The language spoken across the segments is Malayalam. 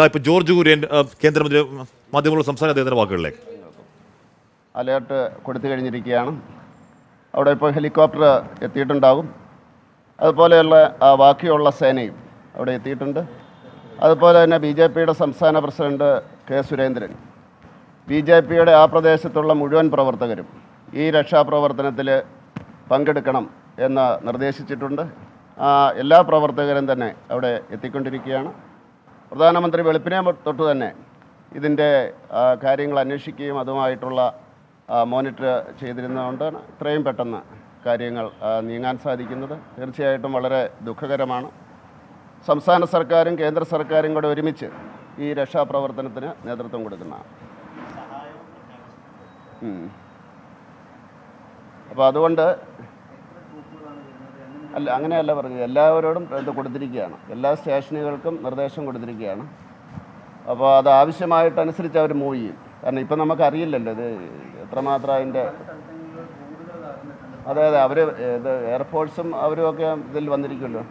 ഇപ്പോൾ ജോർജ് കുര്യൻ കേന്ദ്രമന്ത്രി മാധ്യമങ്ങളോട് സംസാരിച്ച അദ്ദേഹത്തിൻ്റെ വാക്കുകളിലേക്ക് അലേർട്ട് കൊടുത്തു കഴിഞ്ഞിരിക്കുകയാണ്. അവിടെ ഇപ്പോൾ ഹെലികോപ്റ്റർ എത്തിയിട്ടുണ്ടാകും. അതുപോലെയുള്ള ബാക്കിയുള്ള സേനയും അവിടെ എത്തിയിട്ടുണ്ട്. അതുപോലെ തന്നെ BJPയുടെ സംസ്ഥാന പ്രസിഡന്റ് കെ സുരേന്ദ്രൻ, BJPയുടെ ആ പ്രദേശത്തുള്ള മുഴുവൻ പ്രവർത്തകരും ഈ രക്ഷാപ്രവർത്തനത്തിൽ പങ്കെടുക്കണം എന്ന് നിർദ്ദേശിച്ചിട്ടുണ്ട്. എല്ലാ പ്രവർത്തകരും തന്നെ അവിടെ എത്തിക്കൊണ്ടിരിക്കുകയാണ്. പ്രധാനമന്ത്രി വെളുപ്പിനെ തൊട്ട് തന്നെ ഇതിൻ്റെ കാര്യങ്ങൾ അന്വേഷിക്കുകയും അതുമായിട്ടുള്ള മോണിറ്റർ ചെയ്തിരുന്നതുകൊണ്ടാണ് ഇത്രയും പെട്ടെന്ന് കാര്യങ്ങൾ നീങ്ങാൻ സാധിക്കുന്നത്. തീർച്ചയായിട്ടും വളരെ ദുഃഖകരമാണ്. സംസ്ഥാന സർക്കാരും കേന്ദ്ര സർക്കാരും കൂടെ ഒരുമിച്ച് ഈ രക്ഷാപ്രവർത്തനത്തിന് നേതൃത്വം കൊടുക്കുന്നതാണ്. അപ്പോൾ അതുകൊണ്ട് അങ്ങനെയല്ല പറഞ്ഞത്, എല്ലാവരോടും ഇത് കൊടുത്തിരിക്കുകയാണ്. എല്ലാ സ്റ്റേഷനുകൾക്കും നിർദ്ദേശം കൊടുത്തിരിക്കുകയാണ്. അപ്പോൾ അത് ആവശ്യമായിട്ടനുസരിച്ച് അവർ മൂവ് ചെയ്യും. കാരണം ഇപ്പം നമുക്കറിയില്ലല്ലോ ഇത് എത്രമാത്രം അതിൻ്റെ. അതെ അവർ ഇത് എയർഫോഴ്സും അവരും ഒക്കെ ഇതിൽ വന്നിരിക്കുമല്ലോ.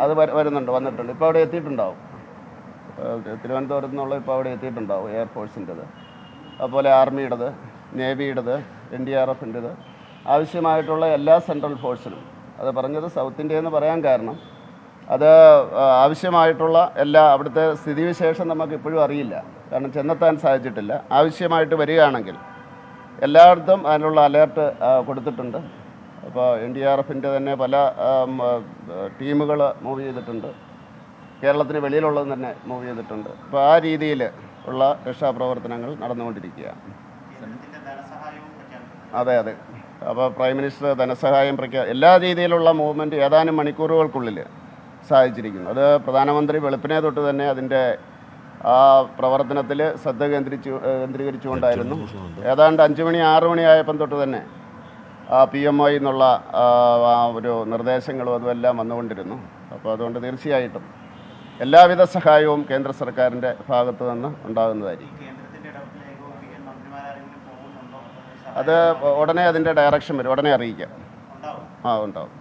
അത് വന്നിട്ടുണ്ട്. ഇപ്പോൾ അവിടെ എത്തിയിട്ടുണ്ടാവും. തിരുവനന്തപുരത്ത് നിന്നുള്ള ഇപ്പോൾ അവിടെ എത്തിയിട്ടുണ്ടാവും എയർഫോഴ്സിൻ്റെത്, അതുപോലെ ആർമിയുടേത്, നേവിയുടേത്, NDRFൻ്റെത്, ആവശ്യമായിട്ടുള്ള എല്ലാ സെൻട്രൽ ഫോഴ്സിനും. അത് പറഞ്ഞത് സൗത്ത് ഇന്ത്യ എന്ന് പറയാൻ കാരണം അത് ആവശ്യമായിട്ടുള്ള എല്ലാ അവിടുത്തെ സ്ഥിതിവിശേഷം നമുക്ക് ഇപ്പോഴും അറിയില്ല. കാരണം ചെന്നെത്താൻ സാധിച്ചിട്ടില്ല. ആവശ്യമായിട്ട് വരികയാണെങ്കിൽ എല്ലായിടത്തും അതിനുള്ള അലേർട്ട് കൊടുത്തിട്ടുണ്ട്. അപ്പോൾ NDRFൻ്റെ തന്നെ പല ടീമുകൾ മൂവ് ചെയ്തിട്ടുണ്ട്. കേരളത്തിന് വെളിയിലുള്ളത് തന്നെ മൂവ് ചെയ്തിട്ടുണ്ട്. അപ്പോൾ ആ രീതിയിൽ ഉള്ള രക്ഷാപ്രവർത്തനങ്ങൾ നടന്നുകൊണ്ടിരിക്കുകയാണ്. അതെ. അപ്പോൾ പ്രൈം മിനിസ്റ്റർ ധനസഹായം എല്ലാ രീതിയിലുള്ള മൂവ്മെൻറ്റ് ഏതാനും മണിക്കൂറുകൾക്കുള്ളിൽ സാധിച്ചിരിക്കുന്നു. അത് പ്രധാനമന്ത്രി വെളുപ്പിനെ തൊട്ട് തന്നെ അതിൻ്റെ ആ പ്രവർത്തനത്തിൽ ശ്രദ്ധ കേന്ദ്രീകരിച്ചുകൊണ്ടായിരുന്നു. ഏതാണ്ട് 5 മണി 6 മണി ആയപ്പം തൊട്ട് തന്നെ PMO എന്നുള്ള ഒരു നിർദ്ദേശങ്ങളും അതുമെല്ലാം വന്നുകൊണ്ടിരുന്നു. അപ്പോൾ അതുകൊണ്ട് തീർച്ചയായിട്ടും എല്ലാവിധ സഹായവും കേന്ദ്ര സർക്കാരിൻ്റെ ഭാഗത്തു നിന്ന് ഉണ്ടാകുന്നതായിരിക്കും. അത് ഉടനെ അതിൻ്റെ ഡയറക്ഷൻ വരും, ഉടനെ അറിയിക്കാം. ഉണ്ടാവും.